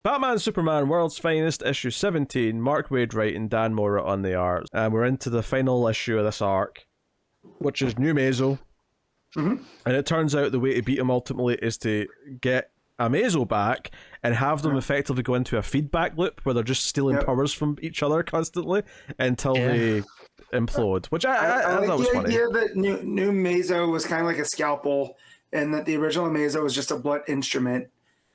Batman Superman World's Finest, issue 17, Mark Waid writing, Dan Mora on the art. And we're into the final issue of this arc, which is New Mazo. Mm-hmm. And it turns out the way to beat him ultimately is to get Amazo back and have them effectively go into a feedback loop where they're just stealing powers from each other constantly until they implode, which I thought was funny. Yeah, that new Mazo was kind of like a scalpel, and that the original Mazo was just a blunt instrument.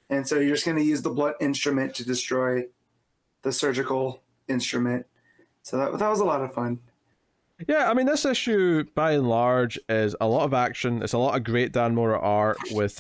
And so you're just going to use the blunt instrument to destroy the surgical instrument. So that was a lot of fun. Yeah, I mean, this issue, by and large, is a lot of action. It's a lot of great Dan Mora art with,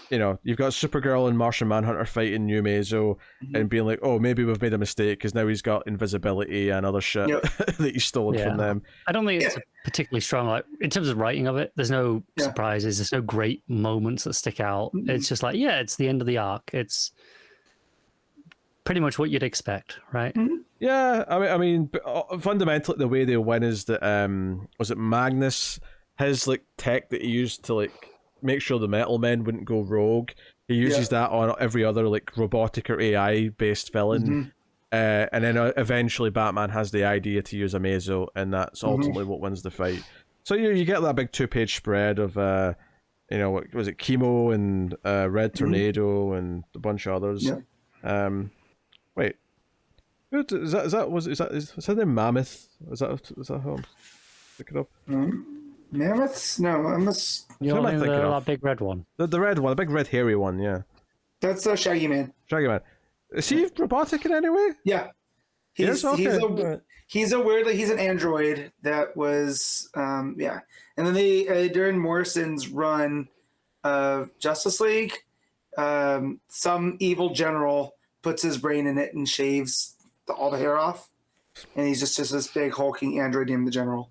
you've got Supergirl and Martian Manhunter fighting New Mazo and being like, oh, maybe we've made a mistake because now he's got invisibility and other shit that he's stolen from them. I don't think it's particularly strong. Like, in terms of writing of it, there's no surprises. There's no great moments that stick out. It's just like, it's the end of the arc. It's pretty much what you'd expect, right? Yeah, I mean, fundamentally, the way they win is that was it Magnus, his like tech that he used to like make sure the Metal Men wouldn't go rogue. He uses that on every other like robotic or AI based villain, and then eventually Batman has the idea to use Amazo, and that's ultimately what wins the fight. So you get that big 2-page spread of what was it, Chemo and Red Tornado and a bunch of others. Wait. Is that name Mammoth? Is that how I'm thinking of? Mammoths? No, I must. You're thinking that big red one. The red one, the big red hairy one, yeah. That's the Shaggy Man. Shaggy Man. Is he robotic in any way? Yeah. He's an android that was and then they during Morrison's run of Justice League, some evil general puts his brain in it and shaves all the hair off, and he's just this big hulking android named the General.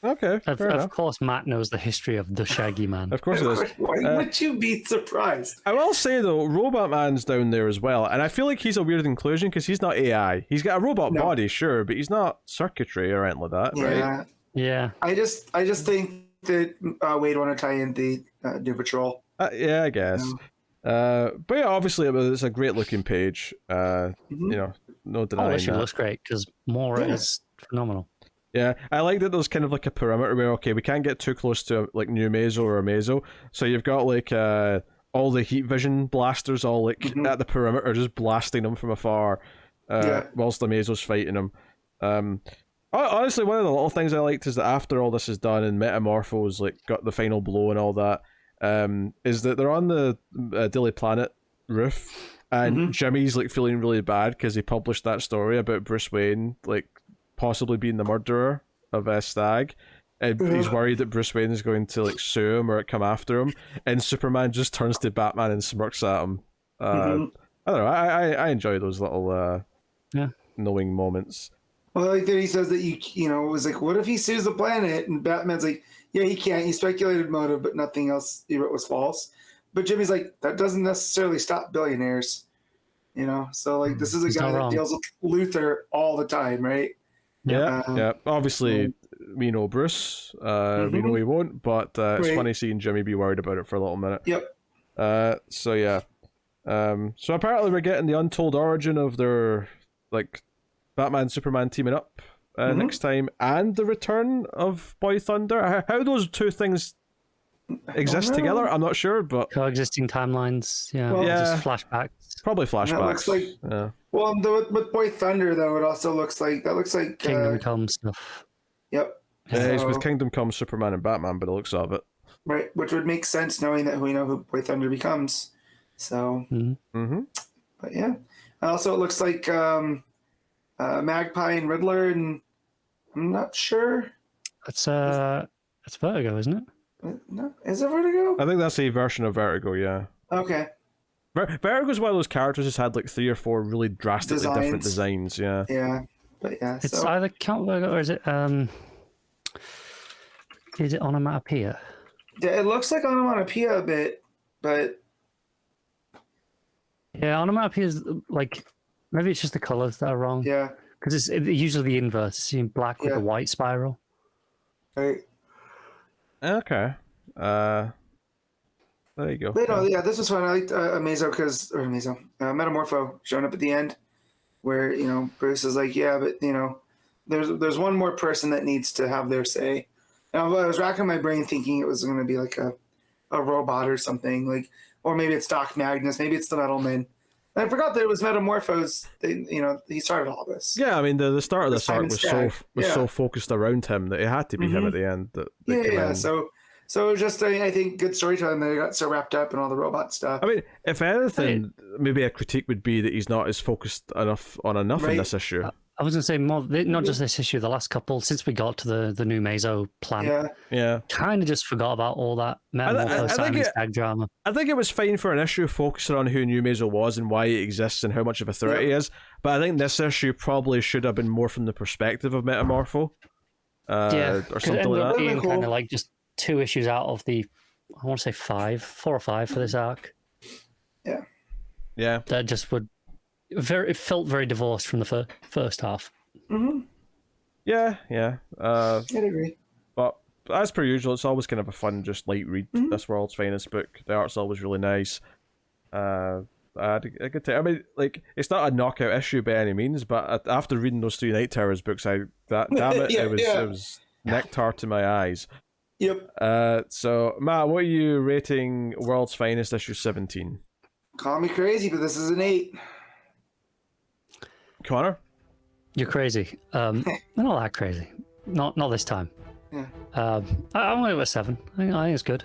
Okay, of course, Matt knows the history of the Shaggy Man. Of course it is. Why would you be surprised? I will say though, Robot Man's down there as well, and I feel like he's a weird inclusion because he's not AI. He's got a robot body, sure, but he's not circuitry or anything like that, right? Yeah. I just think that Waid want to tie in the Doom Patrol. Yeah, I guess. But yeah, obviously it's a great looking page. No denying that. Issue looks great because Mora is phenomenal. Yeah, I like that there's kind of like a perimeter where, okay, we can't get too close to like New Mazo or Amazo, so you've got like all the heat vision blasters all like at the perimeter just blasting them from afar whilst the Amazo's fighting them. Honestly, one of the little things I liked is that after all this is done and Metamorpho's like got the final blow and all that, is that they're on the Daily Planet roof and Jimmy's like feeling really bad because he published that story about Bruce Wayne like possibly being the murderer of Stag, and he's worried that Bruce Wayne is going to like sue him or come after him, and Superman just turns to Batman and smirks at him. I don't know, I enjoy those little knowing moments. Well, like there he says that it was like, what if he sues the planet? And Batman's like, yeah, he can't. He speculated motive, but nothing else he wrote was false. But Jimmy's like, that doesn't necessarily stop billionaires, So like, this is a guy that deals with Luthor all the time, right? Yeah. Obviously, we know Bruce. We know he won't, but it's funny seeing Jimmy be worried about it for a little minute. Yep. So yeah. So apparently we're getting the untold origin of their like Batman Superman teaming up next time, and the return of Boy Thunder. How those two things exist together, I'm not sure, but coexisting timelines. Just flashbacks. Probably flashbacks. Well, with Boy Thunder though, it also looks like Kingdom Come stuff. Yep. Yeah, he's with Kingdom Come, Superman, and Batman, but it looks of it. Right, which would make sense knowing that we know who Boy Thunder becomes. So. But yeah, also it looks like Magpie and Riddler, and I'm not sure. That's Vertigo, isn't it? No, is it Vertigo? I think that's a version of Vertigo. Yeah. Okay. Vertigo's one of those characters who's had like 3 or 4 really drastically different designs. Yeah. Yeah, but yeah. It's either Count Vertigo or is it Onomatopoeia? Yeah, it looks like Onomatopoeia a bit, but yeah, Onomatopoeia is like maybe it's just the colors that are wrong. Yeah, because it's usually the inverse. It's in black with a white spiral. Right. Okay. There you go. But no, yeah, this was fun. I liked Metamorpho showing up at the end, where Bruce is like, yeah, but there's one more person that needs to have their say. And I was racking my brain thinking it was going to be like a robot or something, like, or maybe it's Doc Magnus, maybe it's the Metal Man. And I forgot that it was Metamorphos. He started all this. Yeah, I mean the start of this arc was so focused around him that it had to be him at the end. So it was just, I think, good storytelling that it got so wrapped up in all the robot stuff. I mean, if anything, maybe a critique would be that he's not as focused enough in this issue. I was going to say more, not just this issue, the last couple, since we got to the new Meso plan. Yeah. Kind of just forgot about all that Stag drama. I think it was fine for an issue focusing on who New Meso was and why it exists and how much of a threat he is. But I think this issue probably should have been more from the perspective of Metamorpho. Or something like that. Being kind of like just 2 issues out of the, I want to say 4 or 5 for this arc. Yeah. That just would it felt very divorced from the first half. Yeah. I'd agree. But as per usual, it's always kind of a fun, just light read. This World's Finest book. The art's always really nice. I had a good time. I mean, like, it's not a knockout issue by any means, but after reading those 3 Night Terrors books, it was nectar to my eyes. Yep. So Matt, what are you rating World's Finest issue 17? Call me crazy, but this is an 8. Connor? You're crazy. Not that crazy. Not this time. Yeah. I'm going to give it a 7. I think it's good.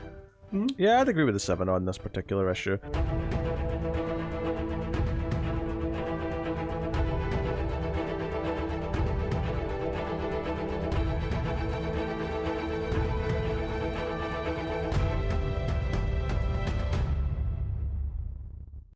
Yeah, I'd agree with the 7 on this particular issue.